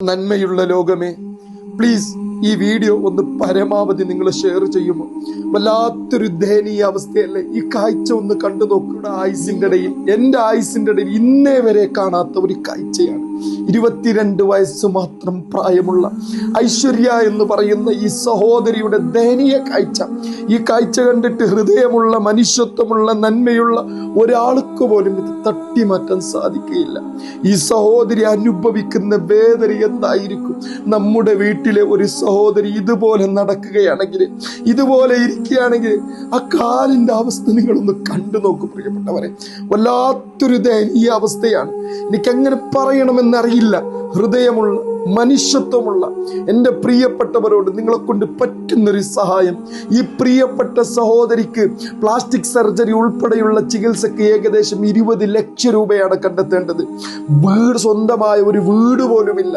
നന്മയുള്ള ലോകമേ, പ്ലീസ് ഈ വീഡിയോ ഒന്ന് പരമാവധി നിങ്ങൾ ഷെയർ ചെയ്യുമോ? വല്ലാത്തൊരു ദയനീയ അവസ്ഥയല്ലേ? ഈ കാഴ്ച ഒന്ന് കണ്ടു നോക്കുക. ആയുസിന്റെ ഇടയിൽ, എൻ്റെ ആയുസിന്റെ ഇടയിൽ ഇന്നേ വരെ കാണാത്ത ഒരു കാഴ്ചയാണ്. 22 വയസ്സ് മാത്രം പ്രായമുള്ള ഐശ്വര്യ എന്ന് പറയുന്ന ഈ സഹോദരിയുടെ ദയനീയ കാഴ്ച. ഈ കാഴ്ച കണ്ടിട്ട് ഹൃദയമുള്ള, മനുഷ്യത്വമുള്ള, നന്മയുള്ള ഒരാൾക്ക് പോലും ഇത് തട്ടിമാറ്റാൻ സാധിക്കുകയില്ല. ഈ സഹോദരി അനുഭവിക്കുന്ന വേദന എന്തായിരിക്കും? നമ്മുടെ വീട്ടിലെ ഒരു സഹോദരി ഇതുപോലെ നടക്കുകയാണെങ്കിൽ, ഇതുപോലെ ഇരിക്കുകയാണെങ്കിൽ, ആ കാലിന്റെ അവസ്ഥ നിങ്ങളൊന്ന് കണ്ടു നോക്കൂ പ്രിയപ്പെട്ടവരെ. വല്ലാത്തൊരു ദയനീയ അവസ്ഥയാണ്. എനിക്കെങ്ങനെ പറയണമെന്നറിയില്ല. ഹൃദയമുള്ള, മനുഷ്യത്വമുള്ള എൻ്റെ പ്രിയപ്പെട്ടവരോട് നിങ്ങളെ കൊണ്ട് പറ്റുന്നൊരു സഹായം. ഈ പ്രിയപ്പെട്ട സഹോദരിക്ക് പ്ലാസ്റ്റിക് സർജറി ഉൾപ്പെടെയുള്ള ചികിത്സക്ക് ഏകദേശം 20 ലക്ഷം രൂപയാണ് കണ്ടെത്തേണ്ടത്. സ്വന്തമായ ഒരു വീട് പോലുമില്ല.